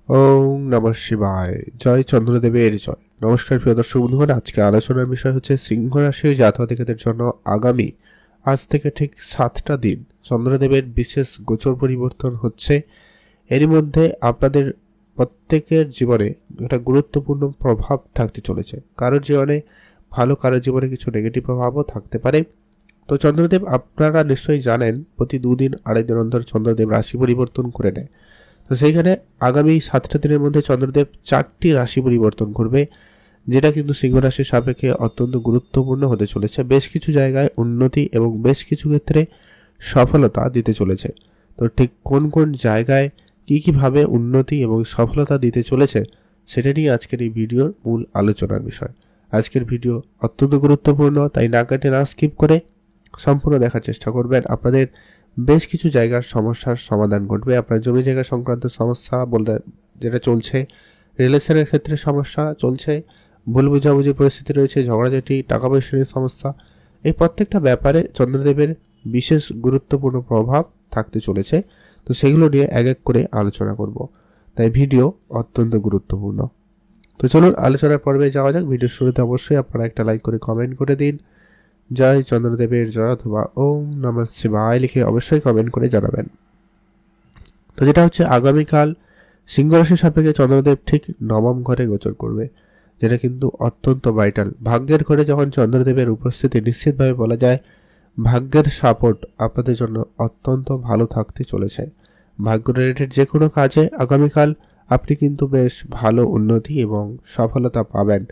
ওম নমঃ শিবায়। জয় চন্দ্রদেবের জয়। নমস্কার প্রিয় দর্শক বন্ধুগণ, আজকে আলোচনার বিষয় হচ্ছে সিংহ রাশির জাতকদের জন্য আগামী আজ থেকে ঠিক 7টা দিন চন্দ্রদেবের বিশেষ গোচর পরিবর্তন হচ্ছে। এরই মধ্যে আপনাদের প্রত্যেকের জীবনে একটা গুরুত্বপূর্ণ প্রভাব থাকতে চলেছে। কারোর জীবনে ভালো, কারোর জীবনে কিছু নেগেটিভ প্রভাবও থাকতে পারে। তো চন্দ্রদেব, আপনারা নিশ্চয়ই জানেন, প্রতি দুদিন আড়াই দিন অন্তর চন্দ্রদেব রাশি পরিবর্তন করে নেয়। তো সেইখানে আগামী 7টা দিনের মধ্যে চন্দ্রদেব 4টি রাশি পরিবর্তন করবে, যেটা কিন্তু সিংহ রাশির সাপেক্ষে অত্যন্ত গুরুত্বপূর্ণ হতে চলেছে। বেশ কিছু জায়গায় উন্নতি এবং বেশ কিছু ক্ষেত্রে সফলতা দিতে চলেছে। তো ঠিক কোন কোন জায়গায় কীভাবে উন্নতি এবং সফলতা দিতে চলেছে সেটা নিয়ে আজকের এই ভিডিওর মূল আলোচনার বিষয়। আজকের ভিডিও অত্যন্ত গুরুত্বপূর্ণ, তাই না কেটে না স্কিপ করে সম্পূর্ণ দেখার চেষ্টা করবেন। আপনাদের বেশ কিছু জায়গার সমস্যার সমাধান ঘটবে। আপনার জমি জায়গা সংক্রান্ত সমস্যা বলতে যেটা চলছে, রিলেশনের ক্ষেত্রে সমস্যা চলছে, ভুল বোঝাবুঝি পরিস্থিতি রয়েছে, ঝগড়াঝাটি, টাকা পয়সা নিয়ে সমস্যা, এই প্রত্যেকটা ব্যাপারে চন্দ্রদেবের বিশেষ গুরুত্বপূর্ণ প্রভাব থাকতে চলেছে। তো সেগুলো নিয়ে এক এক করে আলোচনা করব, তাই ভিডিও অত্যন্ত গুরুত্বপূর্ণ। তো চলুন আলোচনার পর্বে যাওয়া যাক। ভিডিওর শুরুতে অবশ্যই আপনারা একটা লাইক করে কমেন্ট করে দিন জয় চন্দ্রদেবের জয় অথবা ওম নমঃ শিবায় লিখে অবশ্যই কমেন্ট করে জানাবেন। তো যেটা হচ্ছে, আগামীকাল সিংহ রাশির সাপেক্ষে চন্দ্রদেব ঠিক নবম ঘরে গোচর করবে, যেটা কিন্তু অত্যন্ত ভাইটাল। ভাগ্যের ঘরে যখন চন্দ্রদেবের উপস্থিতি, নিশ্চিতভাবে বলা যায় ভাগ্যের সাপোর্ট আপনাদের জন্য অত্যন্ত ভালো থাকতে চলেছে। ভাগ্য রিলেটেড যে কোনো কাজে আগামীকাল আপনি কিন্তু বেশ ভালো উন্নতি এবং সফলতা পাবেন।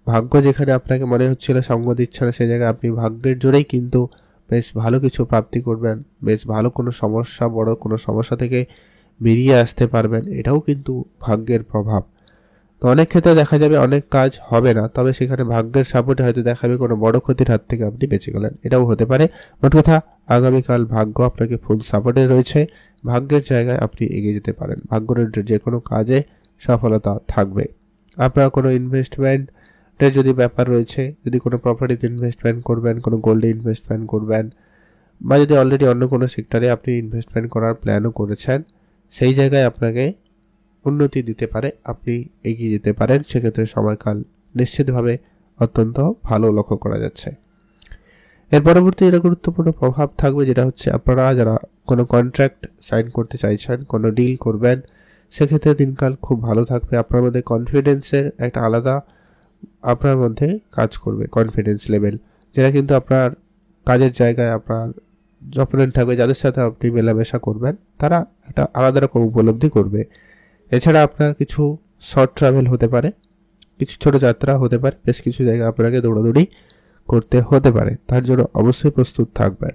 ভাগ্য যেখানে আপনাকে মনে হচ্ছিল সঙ্গ দিচ্ছে না, সেই জায়গায় আপনি ভাগ্যের জোরেই কিন্তু বেশ ভালো কিছু প্রাপ্তি করবেন। বেশ ভালো কোনো সমস্যা, বড় কোনো সমস্যা থেকে বেরিয়ে আসতে পারবেন। এটাও কিন্তু ভাগ্যের প্রভাব। তো অনেক ক্ষেত্রে দেখা যাবে অনেক কাজ হবে না, তবে সেখানে ভাগ্যের সাপোর্টে হয়তো দেখাবে কোনো বড় ক্ষতির হাত থেকে আপনি বেঁচে গেলেন, এটাও হতে পারে। মোট কথা, আগামীকাল ভাগ্য আপনাকে ফুল সাপোর্টে রয়েছে। ভাগ্যের জায়গায় আপনি এগিয়ে যেতে পারেন। ভাগ্যের যে কোনো কাজে সফলতা থাকবে। আপনার কোনো ইনভেস্টমেন্টের যদি ব্যাপার রয়েছে, যদি কোনো প্রপার্টিতে ইনভেস্টমেন্ট করবেন, কোনো গোল্ডে ইনভেস্টমেন্ট করবেন, বা যদি অলরেডি অন্য কোনো সেক্টরে আপনি ইনভেস্টমেন্ট করার প্ল্যানও করেছেন, সেই জায়গায় আপনাকে উন্নতি দিতে পারে, আপনি এগিয়ে যেতে পারেন। সেক্ষেত্রে সময়কাল নিশ্চিতভাবে অত্যন্ত ভালো লক্ষ্য করা যাচ্ছে। এর পরবর্তী যেটা গুরুত্বপূর্ণ প্রভাব থাকবে, যেটা হচ্ছে আপনারা যারা কোনো কন্ট্রাক্ট সাইন করতে চাইছেন, কোনো ডিল করবেন, সেক্ষেত্রে দিনকাল খুব ভালো থাকবে। আপনার মধ্যে কনফিডেন্সের একটা আলাদা আপনার মধ্যে কাজ করবে, কনফিডেন্স লেভেল, যেটা কিন্তু আপনার কাজের জায়গায় আপনার অপোনেন্ট থাকবে, যাদের সাথে আপনি মেলামেশা করবেন, তারা একটা আলাদা রকম উপলব্ধি করবে। এছাড়া আপনার কিছু শর্ট ট্রাভেল হতে পারে, কিছু ছোট যাত্রা হতে পারে, বেশ কিছু জায়গা আপনাকে দৌড়াদৌড়ি করতে হতে পারে, তার জন্য অবশ্যই প্রস্তুত থাকবেন।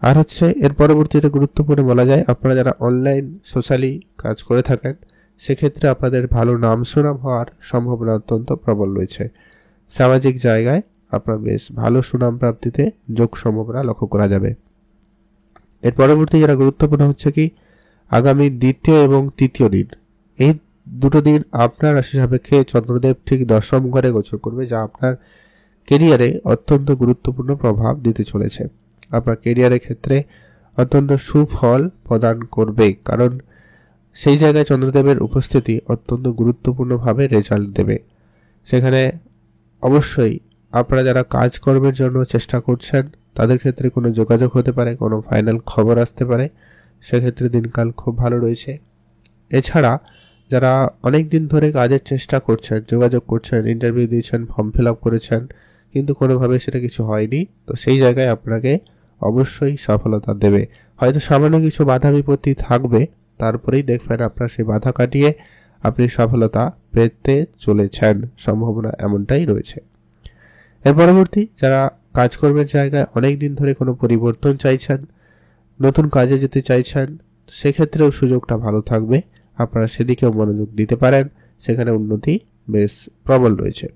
আর হচ্ছে এর পরবর্তী যেটা গুরুত্বপূর্ণ বলা যায়, আপনারা যারা অনলাইন সোশ্যালি কাজ করে থাকেন, সেক্ষেত্রে আপনাদের ভালো নাম সুনাম হওয়ার সম্ভাবনা অত্যন্ত প্রবল রয়েছে। সামাজিক জায়গায় আপনার বেশ ভালো সুনাম প্রাপ্তিতে যোগ সম্ভাবনা লক্ষ্য করা যাবে। এর পরবর্তী যেটা গুরুত্বপূর্ণ হচ্ছে কি, আগামী দ্বিতীয় এবং তৃতীয় দিন, এই দুটো দিন আপনার রাশি সাপেক্ষে চন্দ্রদেব ঠিক দশম ঘরে গোচর করবে, যা আপনার কেরিয়ারে অত্যন্ত গুরুত্বপূর্ণ প্রভাব দিতে চলেছে। আপনার কেরিয়ারের ক্ষেত্রে অত্যন্ত সুফল প্রদান করবে, কারণ সেই জায়গায় চন্দ্রদেবের উপস্থিতি অত্যন্ত গুরুত্বপূর্ণভাবে রেজাল্ট দেবে। সেখানে অবশ্যই আপনারা যারা কাজকর্মের জন্য চেষ্টা করছেন, তাদের ক্ষেত্রে কোনো যোগাযোগ হতে পারে, কোনো ফাইনাল খবর আসতে পারে, সেক্ষেত্রে দিনকাল খুব ভালো রয়েছে। এছাড়া যারা অনেক দিন ধরে কাজের চেষ্টা করছেন, যোগাযোগ করছেন, ইন্টারভিউ দিয়েছেন, ফর্ম ফিল আপ করেছেন, কিন্তু কোনোভাবে সেটা কিছু হয়নি, তো সেই জায়গায় আপনাকে অবশ্যই সফলতা দেবে। হয়তো সামান্য কিছু বাধা বিপত্তি থাকবে, তারপরেই দেখবেন আপনার সেই বাধা কাটিয়ে আপনি সফলতা পেতে চলেছেন, সম্ভাবনা এমনটাই রয়েছে। এর পরবর্তী যারা কাজকর্মের জায়গায় অনেক দিন ধরে কোনো পরিবর্তন চাইছেন, নতুন কাজে যেতে চাইছেন, সেক্ষেত্রেও সুযোগটা ভালো থাকবে, আপনারা সেদিকেও মনোযোগ দিতে পারেন, সেখানে উন্নতি বেশ প্রবল রয়েছে।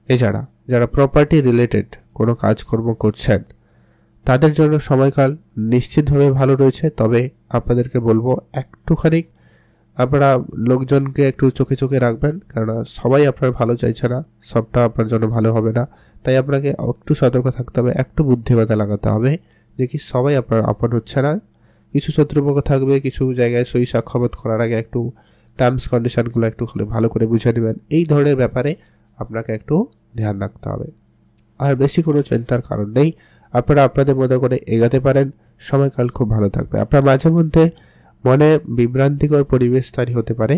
এছাড়া যারা প্রপার্টি রিলেটেড কোনো কাজকর্ম করছেন, তাদের জন্য সময়কাল নিশ্চিতভাবে ভালো রয়েছে। তবে আপনাদেরকে বলবো, একটুখানি আপনারা লোকজনকে একটু চোখে চোখে রাখবেন, কেননা সবাই আপনার ভালো চাইছে না, সবটা আপনার জন্য ভালো হবে না। তাই আপনাকে একটু সতর্ক থাকতে হবে, একটু বুদ্ধিমত্তা লাগাতে হবে, যে কি সবাই আপনার আপন হচ্ছে না। কিছু শত্রুপক্ষ থাকবে, কিছু জায়গায় সই সাক্ষাৎ করার আগে একটু টার্মস কন্ডিশনগুলো একটু ভালো করে বুঝে নেবেন। এই ধরনের ব্যাপারে আপনাকে একটু ধ্যান রাখতে হবে। আর বেশি কোনো চিন্তার কারণ নেই, আপনারা আপনাদের মতো করে এগাতে পারেন, সময়কাল খুব ভালো থাকবে। আপনার মাঝে মধ্যে মনে বিভ্রান্তিকর পরিবেশ তৈরি হতে পারে,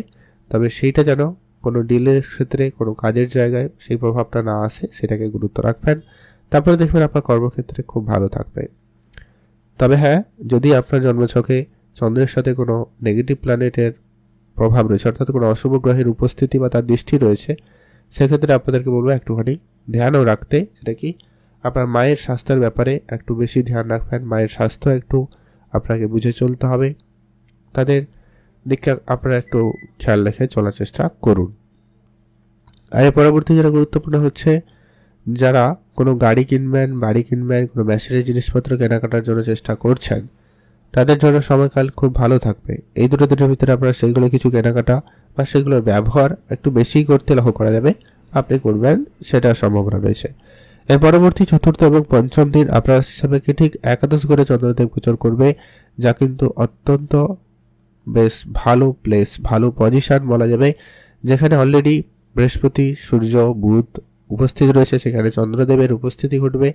তবে সেইটা যেন কোনো ডিলের ক্ষেত্রে, কোনো কাজের জায়গায় সেই প্রভাবটা না আসে, সেটাকে গুরুত্ব রাখবেন। তারপরে দেখবেন আপনার কর্মক্ষেত্রে খুব ভালো থাকবে। তবে হ্যাঁ, যদি আপনার জন্মছকে চন্দ্রের সাথে কোনো নেগেটিভ প্ল্যানেটের প্রভাব রয়েছে, অর্থাৎ কোনো অশুভ গ্রহের উপস্থিতি বা তার দৃষ্টি রয়েছে, সেক্ষেত্রে আপনাদেরকে বলবো একটুখানি ধ্যানও রাখতে। সেটা কি, আপনার মায়ের স্বাস্থ্যের ব্যাপারে একটু বেশি ধ্যান রাখবেন। মায়ের স্বাস্থ্য একটু আপনাকে বুঝে চলতে হবে, তাদের দিকে আপনারা একটু খেয়াল রেখে চলার চেষ্টা করুন। আর এর পরবর্তী যেটা গুরুত্বপূর্ণ হচ্ছে, যারা কোনো গাড়ি কিনবেন, বাড়ি কিনবেন, কোনো মেশিনের জিনিসপত্র কেনাকাটার জন্য চেষ্টা করছেন, তাদের জন্য সময়কাল খুব ভালো থাকবে। এই দুটো দিনের ভিতরে আপনারা সেগুলো কিছু কেনাকাটা বা সেগুলোর ব্যবহার একটু বেশি করতে লক্ষ্য করা যাবে, আপনি করবেন, সেটা সম্ভাবনা রয়েছে। এর পরবর্তী চতুর্থ এবং পঞ্চম দিন আপনার হিসাবে ঠিক একাদশ ঘরে চন্দ্রদেব গোচর করবে, যা কিন্তু অত্যন্ত বেশ ভালো প্লেস, ভালো পজিশন বলা যাবে। যেখানে অলরেডি বৃহস্পতি, সূর্য, বুধ উপস্থিত রয়েছে, সেখানে চন্দ্রদেবের উপস্থিতি ঘটবে,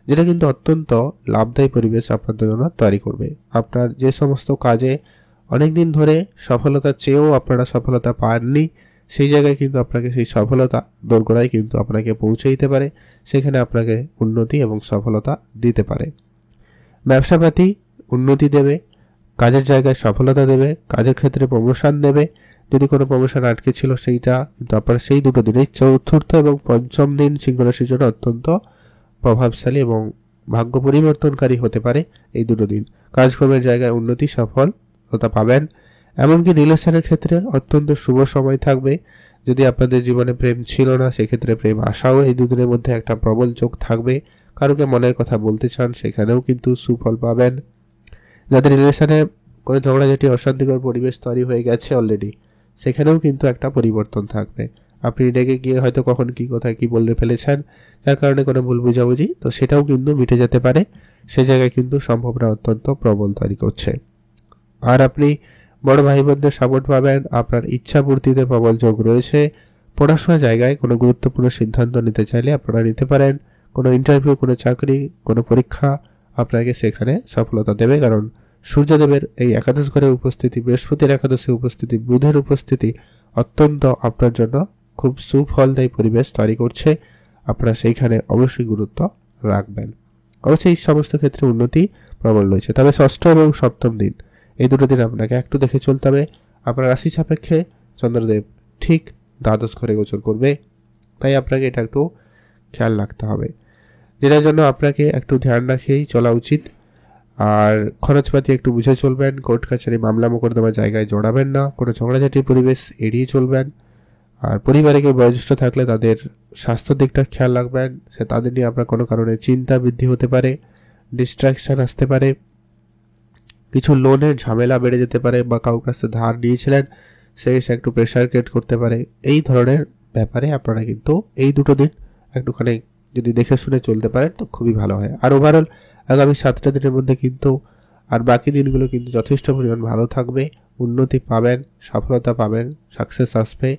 যেটা কিন্তু অত্যন্ত লাভদায়ী পরিবেশ আপনাদের জন্য তৈরি করবে। আপনার যে সমস্ত কাজে অনেকদিন ধরে সফলতা চেয়েও আপনারা সফলতা পাননি, সেই জায়গায় কিন্তু আপনাকে সেই সফলতা দোরগোড়ায় কিন্তু আপনাকে পৌঁছে দিতে পারে, সেখানে আপনাকে উন্নতি এবং সফলতা দিতে পারে। ব্যবসাপাতি উন্নতি দেবে, কাজের জায়গায় সফলতা দেবে, কাজের ক্ষেত্রে প্রমোশন দেবে। যদি কোনো প্রমোশন আটকে ছিল সেইটা কিন্তু আপনার সেই দুটো দিনেই, চতুর্থ এবং পঞ্চম দিন সিংহ রাশির জন্য অত্যন্ত প্রভাবশালী এবং ভাগ্য পরিবর্তনকারী হতে পারে। এই দুটো দিন কাজকর্মের জায়গায় উন্নতি, সফলতা পাবেন। এমনকি রিলেশনের ক্ষেত্রে অত্যন্ত শুভ সময় থাকবে। যদি আপনাদের জীবনে প্রেম ছিল না, সেক্ষেত্রে প্রেম আসাও এই দুদিনের মধ্যে একটা প্রবল যোগ থাকবে। কারোকে মনের কথা বলতে চান, সেখানেও কিন্তু সুফল পাবেন। যাদের রিলেশনে কোনো ঝগড়াঝাটি, অশান্তিকর পরিবেশ তৈরি হয়ে গেছে অলরেডি, সেখানেও কিন্তু একটা পরিবর্তন থাকবে। আপনি রেগে গিয়ে হয়তো কখন কি কোথায় কি বলে ফেলেছেন, যার কারণে কোনো ভুল বুঝাবুঝি, তো সেটাও কিন্তু মিটে যেতে পারে। সে জায়গায় কিন্তু সম্ভাবনা অত্যন্ত প্রবল তৈরি করছে। আর আপনি বড় ভাই বোনদের সাপোর্ট পাবেন, আপনার ইচ্ছা পূর্তিতে প্রবল যোগ রয়েছে। পড়াশোনার জায়গায় কোনো গুরুত্বপূর্ণ সিদ্ধান্ত নিতে চাইলে আপনারা নিতে পারেন। কোনো ইন্টারভিউ, কোনো চাকরি, কোনো পরীক্ষা আপনাকে সেখানে সফলতা দেবে, কারণ সূর্যদেবের এই একাদশ ঘরে উপস্থিতি, বৃহস্পতির একাদশে উপস্থিতি, বুধের উপস্থিতি অত্যন্ত আপনার জন্য খুব সুফলদায়ী পরিবেশ তৈরি করছে। আপনারা সেইখানে অবশ্যই গুরুত্ব রাখবেন। অবশ্যই এই সমস্ত ক্ষেত্রে উন্নতি প্রবল রয়েছে। তবে ষষ্ঠ এবং সপ্তম দিন, এই দুটো দিন আপনাকে একটু দেখে চলতে হবে। আপনার রাশি সাপেক্ষে চন্দ্রদেব ঠিক দ্বাদশ ঘরে গোচর করবে, তাই আপনাকে এটা একটু খেয়াল রাখতে হবে, যেটার জন্য আপনাকে একটু ধ্যান রাখেই চলা উচিত। আর খরচপাতি একটু বুঝে চলবেন। কোর্ট কাছারি, মামলা মোকদ্দমা জায়গায় জড়াবেন না। কোনো ঝগড়াঝাটির পরিবেশ এড়িয়ে চলবেন। আর পরিবারে কেউ বয়োজ্যেষ্ঠ থাকলে তাদের স্বাস্থ্যের দিকটা খেয়াল রাখবেন। সে তাদের নিয়ে আপনার কোনো কারণে চিন্তা বৃদ্ধি হতে পারে, ডিস্ট্রাকশন আসতে পারে, কিছু লোনের ঝামেলা বেড়ে যেতে পারে, বা কারোর কাছ থেকে ধার নিয়েছিলেন সে একটু প্রেশার ক্রিয়েট করতে পারে। এই ধরনের ব্যাপারে আপনারা কিন্তু এই দুটো দিন একটুখানি যদি দেখে শুনে চলতে পারেন তো খুবই ভালো হয়। আর ওভারঅল আগামী 7টা দিনের মধ্যে কিন্তু আর বাকি দিনগুলো কিন্তু যথেষ্ট পরিমাণ ভালো থাকবে, উন্নতি পাবেন, সফলতা পাবেন, সাকসেস আসবে,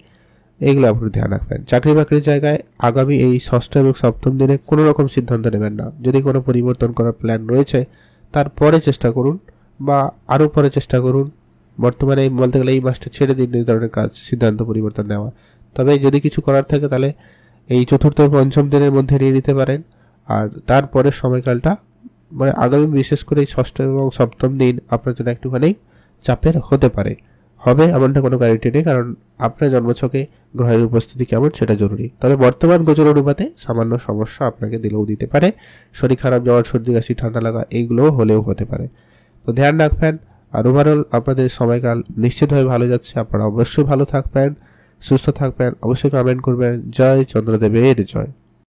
এইগুলো আপনি ধ্যান রাখবেন। চাকরি বাকরির জায়গায় আগামী এই ষষ্ঠ এবং সপ্তম দিনে কোনো রকম সিদ্ধান্ত নেবেন না। যদি কোনো পরিবর্তন করার প্ল্যান রয়েছে তারপরে চেষ্টা করুন, বা আরও পরে চেষ্টা করুন। বর্তমানে বলতে গেলে এই মাসটা ছেড়ে দিন এই ধরনের কাজ, সিদ্ধান্ত পরিবর্তন নেওয়া। তবে যদি কিছু করার থাকে তাহলে এই চতুর্থ পঞ্চম দিনের মধ্যে নিয়ে নিতে পারেন। আর তারপরের সময়কালটা মানে আগামী বিশেষ করে এই ষষ্ঠ এবং সপ্তম দিন আপনার জন্য একটুখানি চাপের হতে পারে, হবে এমনটা কোনো গ্যারান্টি নেই, কারণ আপনার জন্মছকে গ্রহের উপস্থিতি কেমন সেটা জরুরি। তবে বর্তমান গোচর অনুপাতে সামান্য সমস্যা আপনাকে দিলেও দিতে পারে। শরীর খারাপ, জ্বর, সর্দি, কাশি, ঠান্ডা লাগা এইগুলোও হলেও হতে পারে, তো ধ্যান রাখবেন। আর ওভারঅল আপনাদের সময়কাল নিশ্চিতভাবে ভালো যাচ্ছে। আপনারা অবশ্যই ভালো থাকবেন, সুস্থ থাকবেন। অবশ্যই কমেন্ট করবেন। জয় চন্দ্রদেবের জয়।